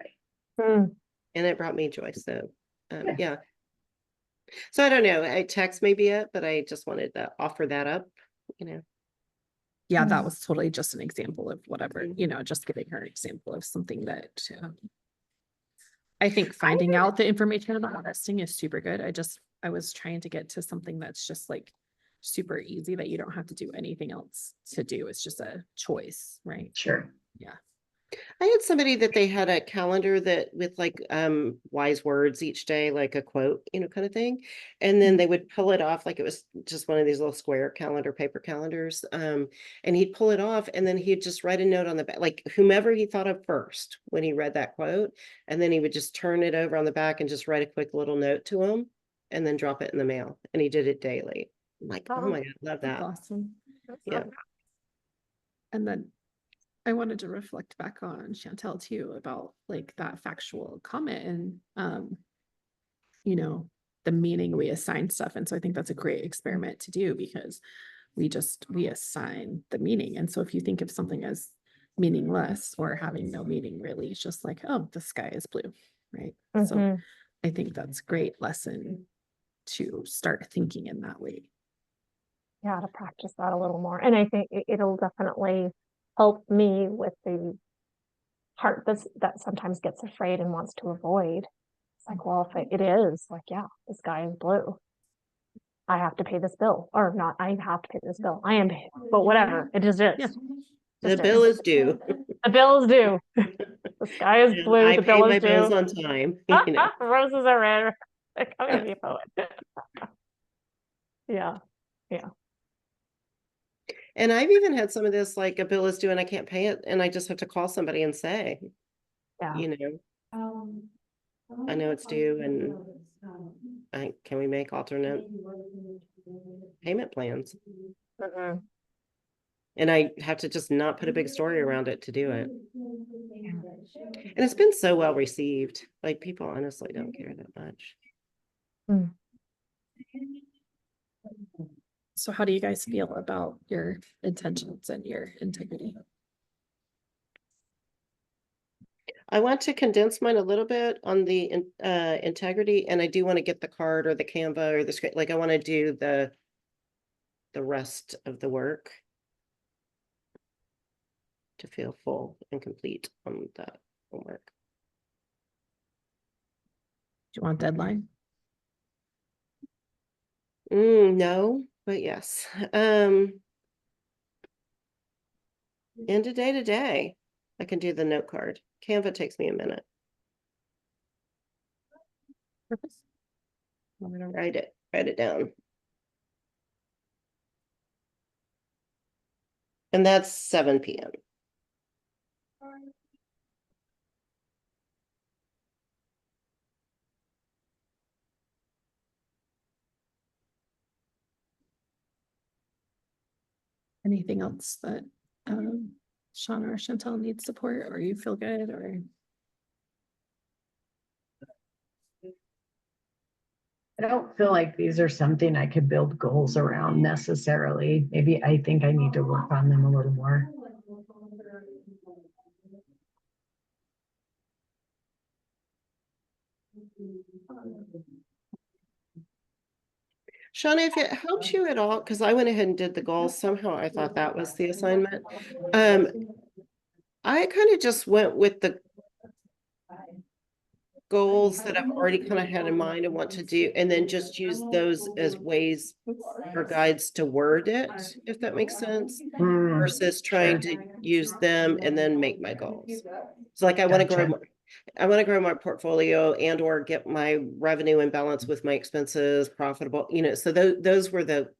Speaker 4: Mm.
Speaker 3: And it brought me joy. So,
Speaker 1: Yeah.
Speaker 3: yeah. So I don't know. Text may be it, but I just wanted to offer that up, you know.
Speaker 2: Yeah, that
Speaker 4: Mm.
Speaker 2: was totally just an example of whatever, just giving her an example of something that I think finding out the information about testing is super good. I was trying to get to something that's just like super easy that you don't have to do anything else to do. It's just a choice, right?
Speaker 1: Sure.
Speaker 2: Yeah.
Speaker 3: I had somebody that they had a calendar that with like wise words each day, like a quote, kind of thing. And then they would pull it off like it was just one of these little square paper calendars. And he'd pull it off and then he'd just write a note on the back, like whomever he thought of first when he read that quote. And then he would just turn it over on the back and just write a quick little note to him and then drop it in the mail. And he did it daily. I'm like, oh my God, love
Speaker 2: That's
Speaker 3: that.
Speaker 2: awesome.
Speaker 3: Yeah.
Speaker 2: And then I wanted to reflect back on Chantel too about like that factual comment and the meaning we assign stuff. And so I think that's a great experiment to do because we assign the meaning. And so if you think of something as meaningless or having no meaning really, it's just like, oh, the sky is blue, right? So
Speaker 4: Mhm.
Speaker 2: I think that's a great lesson to start thinking in that way.
Speaker 4: Yeah, to practice that a little more. And I think it'll definitely help me with the heart that sometimes gets afraid and wants to avoid. It's like, well, if it is like, yeah, the sky is blue. I have to pay this bill, or not. I have to pay this bill. I am, but whatever. It just is.
Speaker 2: Yeah.
Speaker 3: The bill is due.
Speaker 4: The bill is due. The sky is
Speaker 3: And
Speaker 4: blue.
Speaker 3: I
Speaker 4: The
Speaker 3: pay
Speaker 4: bill
Speaker 3: my
Speaker 4: is
Speaker 3: bills
Speaker 4: due.
Speaker 3: on time,
Speaker 4: Roses are red. They're coming to be a poet. Yeah.
Speaker 3: And I've even had some of this, like a bill is due and I can't pay it, and I just have to call somebody and say,
Speaker 4: Yeah.
Speaker 3: I know it's due, and can we make alternate payment plans?
Speaker 4: Mhm.
Speaker 3: And I have to just not put a big story around it to do it. And it's been so well received. Like people honestly don't care that much.
Speaker 4: Mm.
Speaker 2: So how do you guys feel about your intentions and your integrity?
Speaker 3: I want to condense mine a little bit on the integrity, and I do want to get the card or the Canva or the script. Like I want to do the rest of the work to feel full and complete on that homework.
Speaker 2: Do you want a deadline?
Speaker 3: No, but yes. End of day to day, I can do the note card. Canva takes me a minute.
Speaker 2: Purpose?
Speaker 3: I'm gonna write it down. And that's 7 p.m.
Speaker 2: anything else that Shauna or Chantel needs support, or you feel good, or?
Speaker 1: I don't feel like these are something I could build goals around necessarily. Maybe I think I need to work on them a little more.
Speaker 3: Shauna, if it helps you at all, because I went ahead and did the goals, somehow I thought that was the assignment. I kind of just went with the goals that I've already kind of had in mind and want to do, and then just use those as ways or guides to word it, if that makes sense, versus trying to use them and then make my goals. So like I want to grow
Speaker 1: Gotcha.
Speaker 3: I want to grow my portfolio and or get my revenue in balance with my expenses, profitable, so those were the,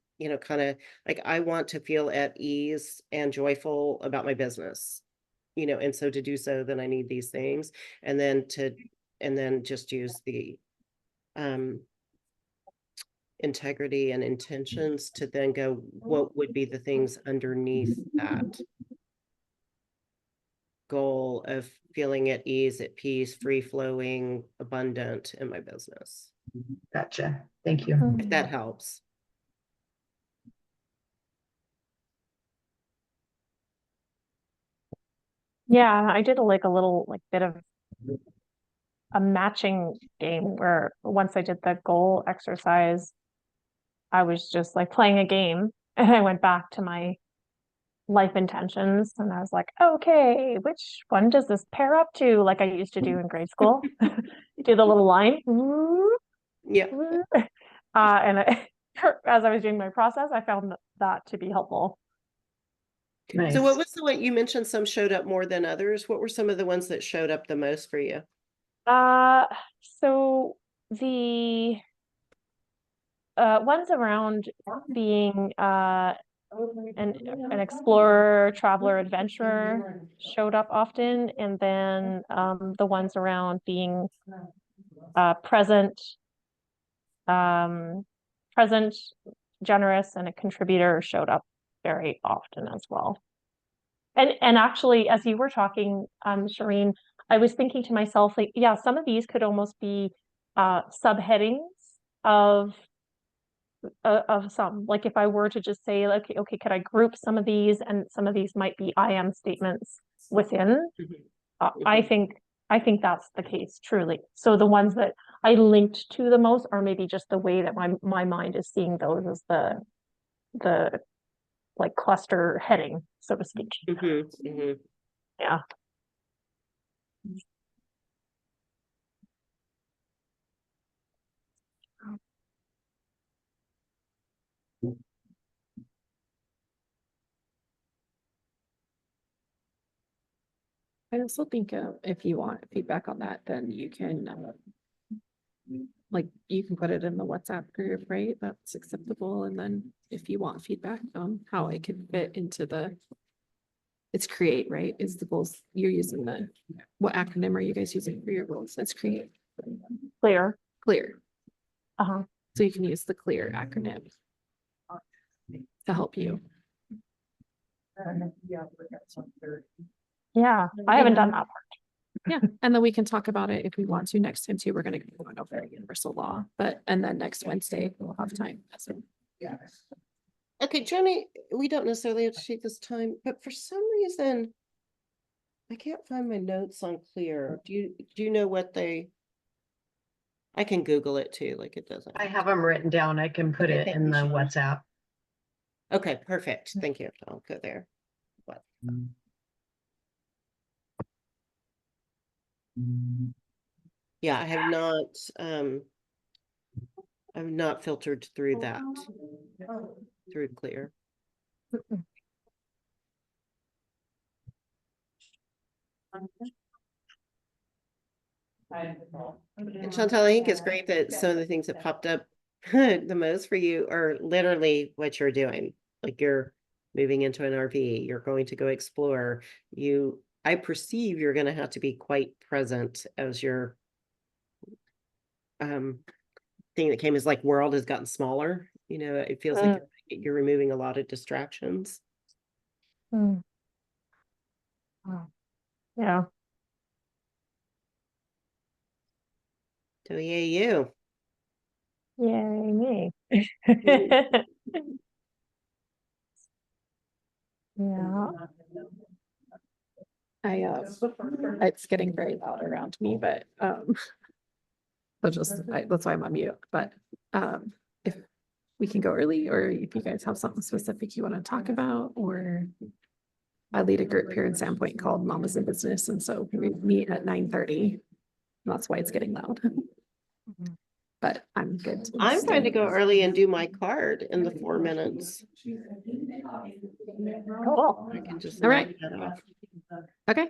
Speaker 3: kind of like I want to feel at ease and joyful about my business, and so to do so, then I need these things. And then just use the integrity and intentions to then go, what would be the things underneath that goal of feeling at ease, at peace, free flowing, abundant in my business,
Speaker 1: Gotcha. Thank you.
Speaker 3: if that helps.
Speaker 4: Yeah, I did a little bit of a matching game where once I did the goal exercise, I was just like playing a game and I went back to my life intentions and I was like, okay, which one does this pair up to? Like I used to do in grade school. You do the little line.
Speaker 3: Yeah.
Speaker 4: And as I was doing my process, I found that to be helpful.
Speaker 1: Nice.
Speaker 3: So what was the one you mentioned some showed up more than others? What were some of the ones that showed up the most for you?
Speaker 4: So the ones around being an explorer, traveler, adventurer showed up often, and then the ones around being present, present, generous, and a contributor showed up very often as well. And actually, as you were talking, Shireen, I was thinking to myself, like, yeah, some of these could almost be subheadings of some. Like if I were to just say, like, okay, could I group some of these, and some of these might be I am statements within. I think that's the case, truly. So the ones that I linked to the most are maybe just the way that my mind is seeing those as the like cluster heading, so to speak. Yeah.
Speaker 2: I also think if you want feedback on that, then you can like you can put it in the WhatsApp group, right? That's acceptable. And then if you want feedback on how it could fit into it's create, right? Is the goals you're using what acronym are you guys using for your goals? That's create.
Speaker 4: Clear.
Speaker 2: Clear.
Speaker 4: Uh-huh.
Speaker 2: So you can use the clear acronym to help you.
Speaker 4: Yeah, I haven't done that part.
Speaker 2: Yeah, and then we can talk about it if we want to next time too. We're going to go over universal law, and then next Wednesday we'll have time. So.
Speaker 3: Yeah. Okay, Johnny, we don't necessarily have to take this time, but for some reason, I can't find my notes on clear. Do you know what I can Google it too, like it doesn't.
Speaker 1: I have them written down. I can put
Speaker 3: Okay,
Speaker 1: it
Speaker 3: thank
Speaker 1: in
Speaker 3: you,
Speaker 1: the
Speaker 3: Shauna.
Speaker 1: WhatsApp.
Speaker 3: Okay, perfect. Thank you. I'll go there. What? Yeah, I have not filtered through that through clear. And Chantal, I think it's great that some of the things that popped up the most for you are literally what you're doing. Like you're moving into an RV, you're going to go explore. I perceive you're going to have to be quite present as your thing that came as like world has gotten smaller. It feels like you're removing a lot of distractions.
Speaker 4: Mm. Wow. Yeah.
Speaker 3: So yay you.
Speaker 4: Yay, me. Yeah.
Speaker 2: It's getting very loud around me, but, that's why I'm on mute, but, if we can go early, or if you guys have something specific you want to talk about, or I lead a group here in Sandpoint called Mamas in Business, and so we meet at 9:30. That's why it's getting loud. But I'm good. to
Speaker 3: I'm trying to
Speaker 2: stay.
Speaker 3: go early and do my card in the 4 minutes.
Speaker 4: Cool.
Speaker 3: I can just
Speaker 2: All
Speaker 3: knock
Speaker 2: right.
Speaker 3: that off.
Speaker 2: Okay.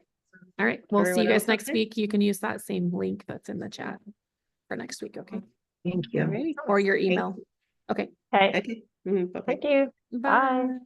Speaker 2: All right. We'll see you
Speaker 3: Everyone
Speaker 2: guys
Speaker 3: else
Speaker 2: next
Speaker 3: okay?
Speaker 2: week. You can use that same link that's in the chat for next week. Okay.
Speaker 1: Thank you.
Speaker 3: Alrighty.
Speaker 2: Or your email. Okay.
Speaker 4: Okay.
Speaker 3: Okay. Bye-bye.
Speaker 4: Thank you. Bye.
Speaker 2: Bye.